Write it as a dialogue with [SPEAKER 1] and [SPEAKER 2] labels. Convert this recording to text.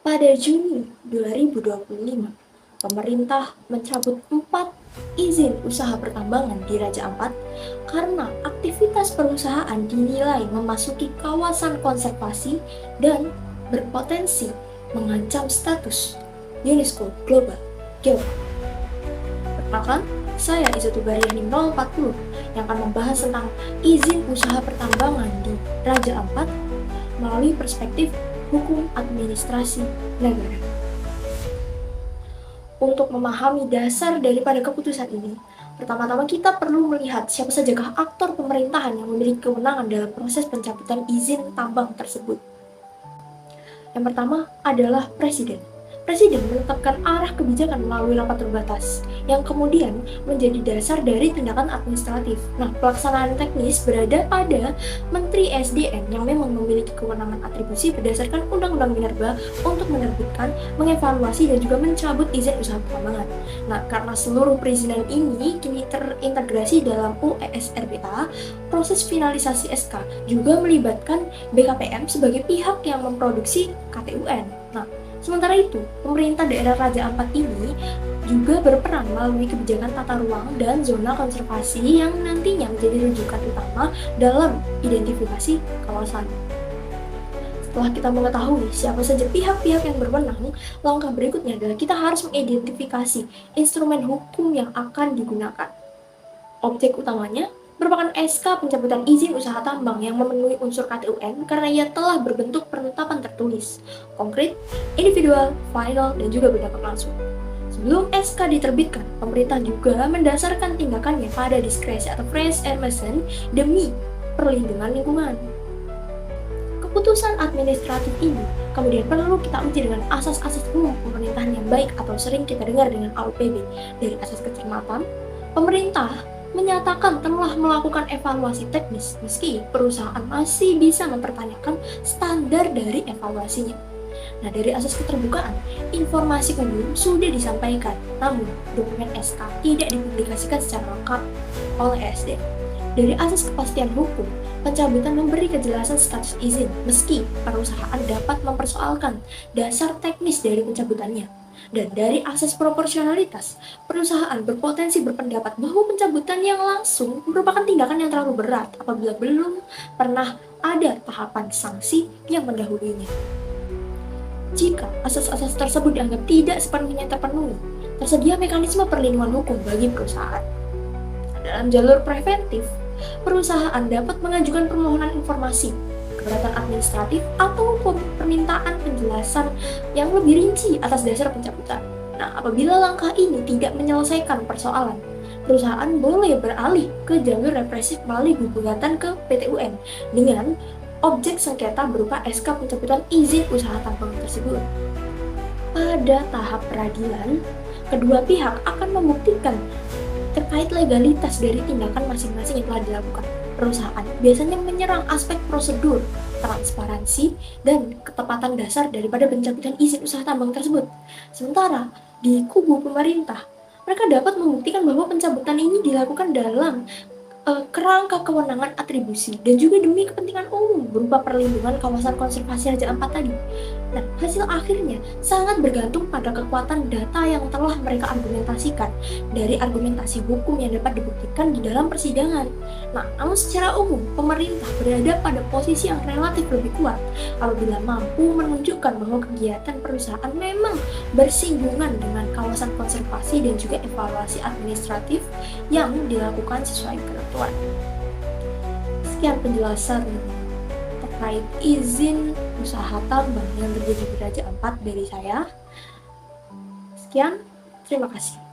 [SPEAKER 1] Pada Juni 2025, pemerintah mencabut 4 izin usaha pertambangan di Raja Ampat karena aktivitas perusahaan dinilai memasuki kawasan konservasi dan berpotensi mengancam status UNESCO Global Geopark. Perkenalkan, saya Izzatu Baryani 040 yang akan membahas tentang izin usaha pertambangan di Raja Ampat melalui perspektif hukum administrasi negara. Untuk memahami dasar daripada keputusan ini, pertama-tama kita perlu melihat siapa sajakah aktor pemerintahan yang memiliki kewenangan dalam proses pencabutan izin tambang tersebut. Yang pertama adalah Presiden. Presiden menetapkan arah kebijakan melalui rapat terbatas, yang kemudian menjadi dasar dari tindakan administratif. Nah, pelaksanaan teknis berada pada Menteri SDM yang memang memiliki kewenangan atribusi berdasarkan Undang-Undang Minerba untuk menerbitkan, mengevaluasi, dan juga mencabut izin usaha pertambangan. Nah, karena seluruh perizinan ini kini terintegrasi dalam UESRBA, proses finalisasi SK juga melibatkan BKPM sebagai pihak yang memproduksi KTUN. Nah, sementara itu, pemerintah daerah Raja Ampat ini juga berperan melalui kebijakan tata ruang dan zona konservasi yang nantinya menjadi rujukan utama dalam identifikasi kawasan. Setelah kita mengetahui siapa saja pihak-pihak yang berwenang, langkah berikutnya adalah kita harus mengidentifikasi instrumen hukum yang akan digunakan. Objek utamanya merupakan SK pencabutan izin usaha tambang yang memenuhi unsur KTUN karena ia telah berbentuk penetapan tertulis, konkret, individual, final, dan juga berdampak langsung. Sebelum SK diterbitkan, pemerintah juga mendasarkan tindakannya pada diskresi atau fresh admission demi perlindungan lingkungan. Keputusan administratif ini kemudian perlu kita uji dengan asas-asas umum pemerintahan yang baik atau sering kita dengar dengan AUPB. Dari asas kecermatan, pemerintah menyatakan telah melakukan evaluasi teknis meski perusahaan masih bisa mempertanyakan standar dari evaluasinya. Nah, dari asas keterbukaan, informasi umum sudah disampaikan, namun dokumen SK tidak dipublikasikan secara lengkap oleh SDM. Dari asas kepastian hukum, pencabutan memberi kejelasan status izin meski perusahaan dapat mempersoalkan dasar teknis dari pencabutannya. Dan dari asas proporsionalitas, perusahaan berpotensi berpendapat bahwa pencabutan yang langsung merupakan tindakan yang terlalu berat apabila belum pernah ada tahapan sanksi yang mendahulunya. Jika asas-asas tersebut dianggap tidak sepenuhnya terpenuhi, tersedia mekanisme perlindungan hukum bagi perusahaan. Dalam jalur preventif, perusahaan dapat mengajukan permohonan informasi, keberatan administratif, atau permintaan penjelasan yang lebih rinci atas dasar pencabutan. Nah, apabila langkah ini tidak menyelesaikan persoalan, perusahaan boleh beralih ke jalur represif melalui gugatan ke PT-UN dengan objek sengketa berupa SK pencabutan izin usaha tambang tersebut. Pada tahap peradilan, kedua pihak akan membuktikan terkait legalitas dari tindakan masing-masing yang telah dilakukan. Perusahaan biasanya menyerang aspek prosedur, transparansi, dan ketepatan dasar daripada pencabutan izin usaha tambang tersebut. Sementara di kubu pemerintah, mereka dapat membuktikan bahwa pencabutan ini dilakukan dalam kerangka kewenangan atribusi dan juga demi kepentingan umum berupa perlindungan kawasan konservasi Raja Ampat tadi. Dan hasil akhirnya sangat bergantung pada kekuatan data yang telah mereka argumentasikan dari argumentasi hukum yang dapat dibuktikan di dalam persidangan. Nah, namun secara umum, pemerintah berada pada posisi yang relatif lebih kuat apabila mampu menunjukkan bahwa kegiatan perusahaan memang bersinggungan dengan kawasan konservasi dan juga evaluasi administratif yang dilakukan sesuai ketentuan. Sekian penjelasan terkait izin usaha tambang yang terjadi di Raja Ampat dari saya. Sekian, terima kasih.